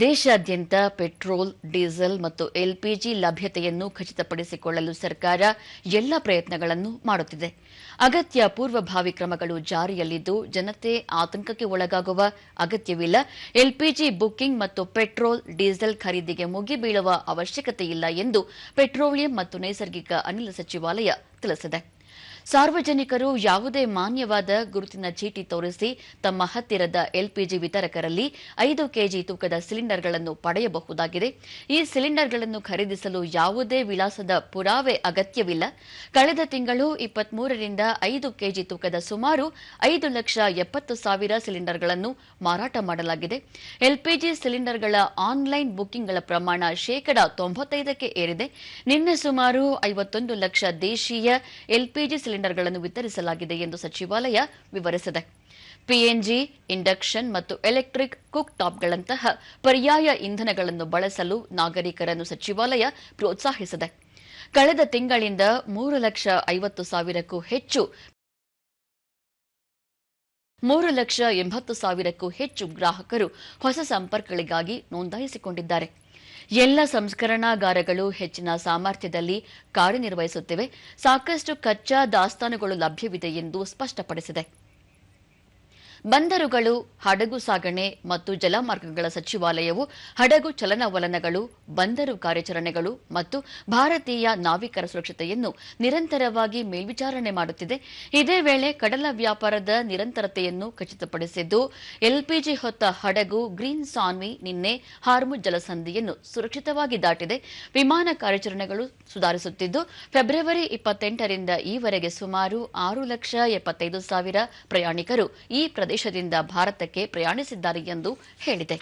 ದೇಶಾದ್ಯಂತ petrol, diesel ಮತ್ತು LPG ಲಭ್ಯತೆಯನ್ನು ಖಚಿತಪಡಿಸಿಕೊಳ್ಳಲು ಸರ್ಕಾರ ಎಲ್ಲ ಪ್ರಯತ್ನಗಳನ್ನು ಮಾಡುತ್ತಿದೆ. ಅಗತ್ಯ ಪೂರ್ವಭಾವಿ ಕ್ರಮಗಳು ಜಾರಿಯಲ್ಲಿದ್ದು, ಜನತೆ ಆತಂಕಕ್ಕೆ ಒಳಗಾಗುವ ಅಗತ್ಯವಿಲ್ಲ. ಎಲ್ಪಿಜಿ ಬುಕಿಂಗ್ ಮತ್ತು ಪೆಟ್ರೋಲ್, ಡೀಸೆಲ್ ಖರೀದಿಗೆ ಮುಗಿಬೀಳುವ ಅವಶ್ಯಕತೆಯಿಲ್ಲ ಎಂದು ಪೆಟ್ರೋಲಿಯಂ ಮತ್ತು ನೈಸರ್ಗಿಕ ಅನಿಲ ಸಚಿವಾಲಯ ತಿಳಿಸಿದೆ. ಸಾರ್ವಜನಿಕರು ಯಾವುದೇ ಮಾನ್ಯವಾದ ಗುರುತಿನ ಚೀಟಿ ತೋರಿಸಿ ತಮ್ಮ ಹತ್ತಿರದ ಎಲ್ಪಿಜಿ ವಿತರಕರಲ್ಲಿ 5 ಕೆಜಿ ತೂಕದ ಸಿಲಿಂಡರ್ಗಳನ್ನು ಪಡೆಯಬಹುದಾಗಿದೆ. ಈ ಸಿಲಿಂಡರ್ಗಳನ್ನು ಖರೀದಿಸಲು ಯಾವುದೇ ವಿಳಾಸದ ಪುರಾವೆ ಅಗತ್ಯವಿಲ್ಲ. ಕಳೆದ ತಿಂಗಳು 23ರಿಂದ 5 ಕೆಜಿ ತೂಕದ ಸುಮಾರು 5,70,000 ಸಿಲಿಂಡರ್ಗಳನ್ನು ಮಾರಾಟ ಮಾಡಲಾಗಿದೆ. ಎಲ್ಪಿಜಿ ಸಿಲಿಂಡರ್ಗಳ ಆನ್ಲೈನ್ ಬುಕಿಂಗ್ಗಳ ಪ್ರಮಾಣ 95% ಏರಿದೆ. ನಿನ್ನೆ ಸುಮಾರು 51 ಲಕ್ಷ ದೇಶೀಯ ಎಲ್ಪಿಜಿ ಸಿಲಿಂಡರ್ಗಳನ್ನು ವಿತರಿಸಲಾಗಿದೆ ಎಂದು ಸಚಿವಾಲಯ ವಿವರಿಸಿದೆ. ಪಿಎನ್ಜಿ, ಇಂಡಕ್ಷನ್ ಮತ್ತು ಎಲೆಕ್ಟ್ರಿಕ್ ಕುಕ್ ಟಾಪ್ಗಳಂತಹ ಪರ್ಯಾಯ ಇಂಧನಗಳನ್ನು ಬಳಸಲು ನಾಗರಿಕರನ್ನು ಸಚಿವಾಲಯ ಪ್ರೋತ್ಸಾಹಿಸಿದೆ. ಕಳೆದ ತಿಂಗಳಿಂದ 3,50,000ಕ್ಕೂ ಹೆಚ್ಚು 3,80,000ಕ್ಕೂ ಹೆಚ್ಚು ಗ್ರಾಹಕರು ಹೊಸ ಸಂಪರ್ಕಗಳಿಗಾಗಿ ನೋಂದಾಯಿಸಿಕೊಂಡಿದ್ದಾರೆ. ಎಲ್ಲ ಸಂಸ್ಕರಣಾಗಾರಗಳು ಹೆಚ್ಚಿನ ಸಾಮರ್ಥ್ಯದಲ್ಲಿ ಕಾರ್ಯನಿರ್ವಹಿಸುತ್ತಿವೆ. ಸಾಕಷ್ಟು ಕಚ್ಚಾ ದಾಸ್ತಾನುಗಳು ಲಭ್ಯವಿದೆ ಎಂದು ಸ್ಪಷ್ಟಪಡಿಸಿದೆ. ಬಂದರುಗಳು, ಹಡಗು ಸಾಗಣೆ ಮತ್ತು ಜಲಮಾರ್ಗಗಳ ಸಚಿವಾಲಯವು ಹಡಗು ಚಲನವಲನಗಳು, ಬಂದರು ಕಾರ್ಯಾಚರಣೆಗಳು ಮತ್ತು ಭಾರತೀಯ ನಾವಿಕರ ಸುರಕ್ಷತೆಯನ್ನು ನಿರಂತರವಾಗಿ ಮೇಲ್ವಿಚಾರಣೆ ಮಾಡುತ್ತಿದೆ. ಇದೇ ವೇಳೆ ಕಡಲ ವ್ಯಾಪಾರದ ನಿರಂತರತೆಯನ್ನು ಖಚಿತಪಡಿಸಿದ್ದು, ಎಲ್ಪಿಜಿ ಹೊತ್ತ ಹಡಗು ಗ್ರೀನ್ ಸಾನ್ವಿ ನಿನ್ನೆ ಹಾರ್ಮುಜ್ ಜಲಸಂಧಿಯನ್ನು ಸುರಕ್ಷಿತವಾಗಿ ದಾಟಿದೆ. ವಿಮಾನ ಕಾರ್ಯಾಚರಣೆಗಳು ಸುಧಾರಿಸುತ್ತಿದ್ದು, ಫೆಬ್ರವರಿ 28ರಿಂದ ಈವರೆಗೆ ಸುಮಾರು 6,75,000 ಪ್ರಯಾಣಿಕರು ಈ ಪ್ರದೇಶದಿಂದ ಭಾರತಕ್ಕೆ ಪ್ರಯಾಣಿಸಿದ್ದಾರೆ ಎಂದು ಹೇಳಿದೆ.